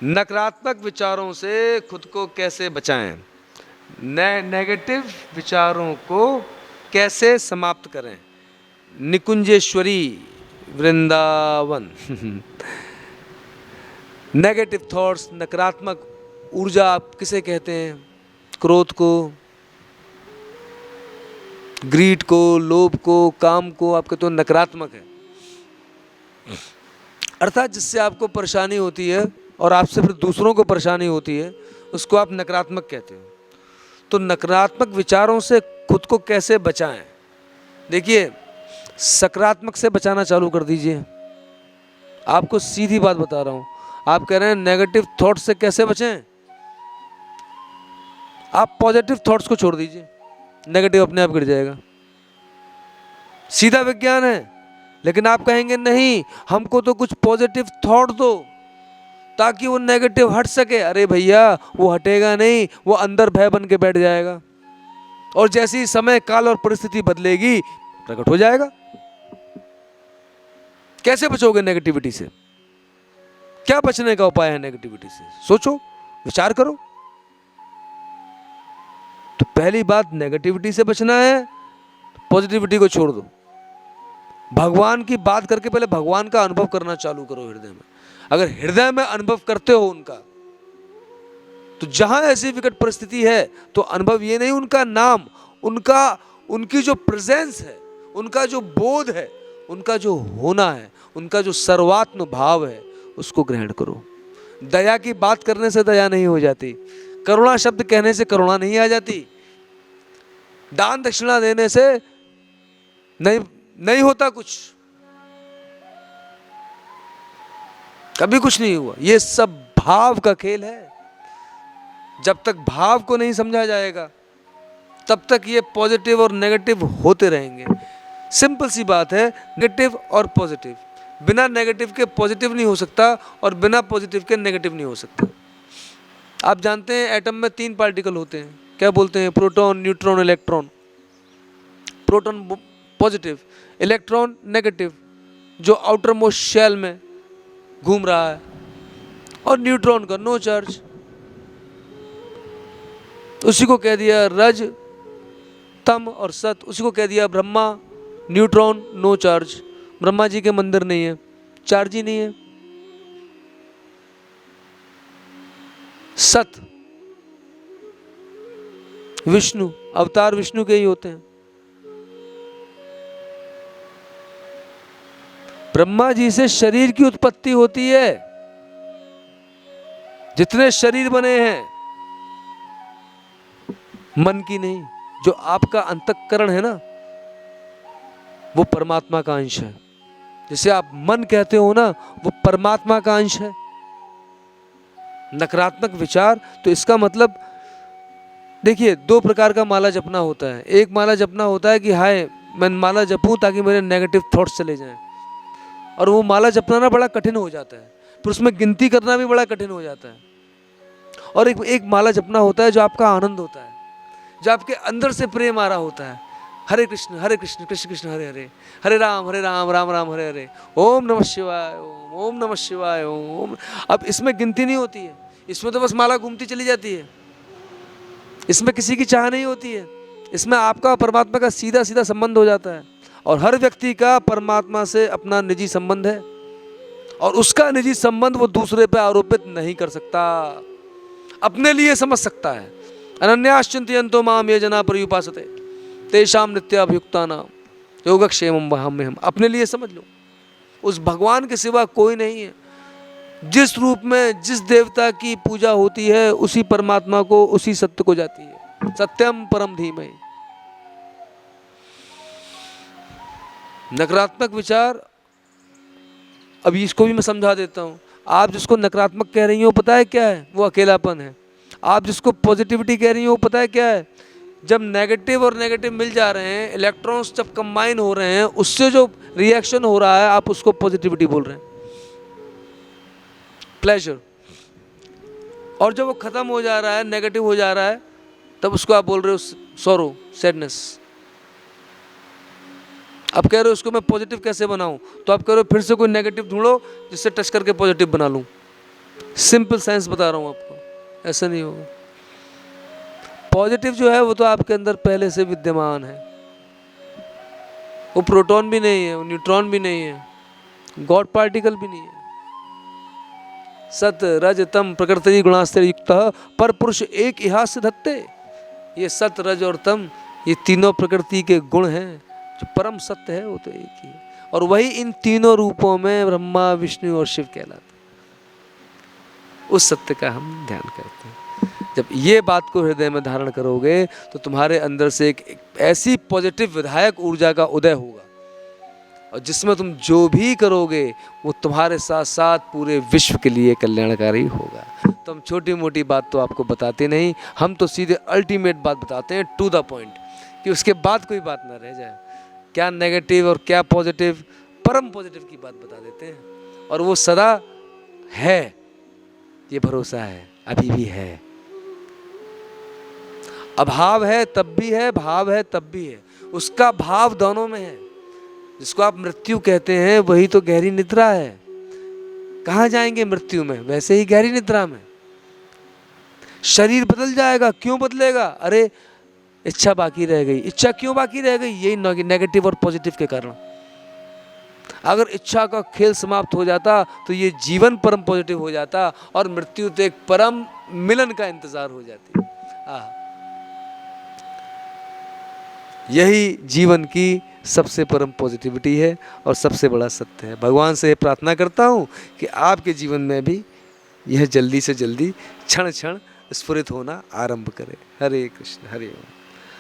नकारात्मक विचारों से खुद को कैसे बचाएं, नेगेटिव विचारों को कैसे समाप्त करें। निकुंजेश्वरी वृंदावन। नेगेटिव थॉट्स, नकारात्मक ऊर्जा आप किसे कहते हैं? क्रोध को, ग्रीड को, लोभ को, काम को आप कहते हो नकारात्मक है। अर्थात जिससे आपको परेशानी होती है और आपसे फिर दूसरों को परेशानी होती है, उसको आप नकारात्मक कहते हो। तो नकारात्मक विचारों से खुद को कैसे बचाएं? देखिए, सकारात्मक से बचाना चालू कर दीजिए। आपको सीधी बात बता रहा हूं। आप कह रहे हैं नेगेटिव थॉट्स से कैसे बचें? आप पॉजिटिव थॉट्स को छोड़ दीजिए, नेगेटिव अपने आप गिर जाएगा। सीधा विज्ञान है। लेकिन आप कहेंगे नहीं, हमको तो कुछ पॉजिटिव थॉट दो ताकि वो नेगेटिव हट सके। अरे भैया, वो हटेगा नहीं, वो अंदर भय बन के बैठ जाएगा और जैसे ही समय, काल और परिस्थिति बदलेगी, प्रकट हो जाएगा। कैसे बचोगे नेगेटिविटी से? क्या बचने का उपाय है नेगेटिविटी से? सोचो, विचार करो। तो पहली बात, नेगेटिविटी से बचना है, पॉजिटिविटी को छोड़ दो। भगवान की बात करके पहले भगवान का अनुभव करना चालू करो हृदय में। अगर हृदय में अनुभव करते हो उनका, तो जहां ऐसी विकट परिस्थिति है तो अनुभव ये नहीं उनका नाम, उनकी जो प्रेजेंस है, उनका जो बोध है, उनका जो होना है, उनका जो सर्वात्म भाव है, उसको ग्रहण करो। दया की बात करने से दया नहीं हो जाती, करुणा शब्द कहने से करुणा नहीं आ जाती, दान दक्षिणा देने से नहीं होता कुछ, कभी कुछ नहीं हुआ। ये सब भाव का खेल है। जब तक भाव को नहीं समझा जाएगा तब तक ये पॉजिटिव और नेगेटिव होते रहेंगे। सिंपल सी बात है, नेगेटिव और पॉजिटिव। बिना नेगेटिव के पॉजिटिव नहीं हो सकता और बिना पॉजिटिव के नेगेटिव नहीं हो सकता। आप जानते हैं एटम में 3 पार्टिकल होते हैं, क्या बोलते हैं? Proton, neutron, electron. Proton positive, electron negative, जो आउटर मोस्ट शेल में घूम रहा है, और न्यूट्रॉन का नो चार्ज। उसी को कह दिया रज, तम और सत। उसी को कह दिया Brahma, neutron, no charge. Brahma ji के मंदिर नहीं है, चार्ज ही नहीं है। सत, विष्णु, अवतार विष्णु के ही होते हैं। ब्रह्मा जी से शरीर की उत्पत्ति होती है। जितने शरीर बने हैं, मन की नहीं। जो आपका अंतःकरण है ना, वो परमात्मा का अंश है। जिसे आप मन कहते हो ना, वो परमात्मा का अंश है। नकारात्मक विचार, तो इसका मतलब देखिए, 2 प्रकार का माला जपना होता है। एक माला जपना होता है कि हाय मैं माला जपूं ताकि मेरे नेगेटिव थॉट्स चले जाएं, और वो माला जपना ना बड़ा कठिन हो जाता है, फिर उसमें गिनती करना भी बड़ा कठिन हो जाता है। और एक माला जपना होता है जो आपका आनंद होता है, जो आपके अंदर से प्रेम आ रहा होता है। हरे कृष्ण कृष्ण कृष्ण हरे हरे, हरे राम राम राम हरे हरे, ओम नमः शिवाय ओम नमः शिवाय ओम। अब इसमें गिनती नहीं होती है, इसमें तो बस माला घूमती चली जाती है। इसमें किसी की चाह नहीं होती है। इसमें आपका परमात्मा का सीधा सीधा संबंध हो जाता है। और हर व्यक्ति का परमात्मा से अपना निजी संबंध है, और उसका निजी संबंध वो दूसरे पे आरोपित नहीं कर सकता, अपने लिए समझ सकता है। अनन्याश्चिन्तयन्तो माम ये जना पर्युपासते तेषां नित्याभियुक्तानां योगक्षेमं वहाम्यहम्। अपने लिए समझ लो, उस भगवान के सिवा कोई नहीं है। जिस रूप में जिस देवता की पूजा होती है, उसी परमात्मा को, उसी सत्य को जाती है। सत्यम परम धीमहि। नकारात्मक विचार, अभी इसको भी मैं समझा देता हूँ। आप जिसको नकारात्मक कह रही हो, पता है क्या है? वो अकेलापन है। आप जिसको पॉजिटिविटी कह रही हो, पता है क्या है? जब नेगेटिव और नेगेटिव मिल जा रहे हैं, इलेक्ट्रॉन्स जब कंबाइन हो रहे हैं, उससे जो रिएक्शन हो रहा है, आप उसको पॉजिटिविटी बोल रहे हैं, प्लेजर। और जब वो खत्म हो जा रहा है, नेगेटिव हो जा रहा है, तब उसको आप बोल रहे हो सॉरो, सैडनेस। अब कह रहे हो उसको मैं पॉजिटिव कैसे बनाऊं, तो आप कह रहे हो फिर से कोई नेगेटिव ढूंढो जिससे टच करके पॉजिटिव बना लूं। सिंपल साइंस बता रहा हूँ आपको, ऐसा नहीं होगा। पॉजिटिव जो है वो तो आपके अंदर पहले से विद्यमान है। वो प्रोटॉन भी नहीं है, वो न्यूट्रॉन भी नहीं है, गॉड पार्टिकल भी नहीं है। सत रज तम प्रकृति गुणास्त्र युक्त पर पुरुष एक इहास सिद्धत्ते। ये सत रज और तम, ये तीनों प्रकृति के गुण हैं। जो परम सत्य है वो तो एक ही है, और वही इन तीनों रूपों में ब्रह्मा विष्णु और शिव कहलाते हैं। उस सत्य का हम ध्यान करते हैं। जब ये बात को हृदय में धारण करोगे तो तुम्हारे अंदर से एक ऐसी पॉजिटिव विधायक ऊर्जा का उदय होगा, और जिसमें तुम जो भी करोगे वो तुम्हारे साथ साथ पूरे विश्व के लिए कल्याणकारी होगा। तो हम छोटी मोटी बात तो आपको बताते नहीं, हम तो सीधे अल्टीमेट बात बताते हैं, टू द पॉइंट, कि उसके बाद कोई बात ना रह जाए। क्या नेगेटिव और क्या पॉजिटिव, परम पॉजिटिव की बात बता देते हैं, और वो सदा है, ये भरोसा है, अभी भी है। अभाव है तब भी है, भाव है तब भी है, उसका भाव दोनों में है। जिसको आप मृत्यु कहते हैं वही तो गहरी निद्रा है। कहाँ जाएंगे मृत्यु में? वैसे ही गहरी निद्रा में। शरीर बदल जाएगा, क्यों बदलेगा? अरे इच्छा बाकी रह गई। इच्छा क्यों बाकी रह गई? यही नेगेटिव और पॉजिटिव के कारण। अगर इच्छा का खेल समाप्त हो जाता तो ये जीवन परम पॉजिटिव हो जाता, और मृत्यु तो एक परम मिलन का इंतजार हो जाती। यही जीवन की सबसे परम पॉजिटिविटी है और सबसे बड़ा सत्य है। भगवान से प्रार्थना करता हूँ कि आपके जीवन में भी यह जल्दी से जल्दी क्षण क्षण स्फुरित होना आरंभ करे। हरे कृष्ण, हरे ओम।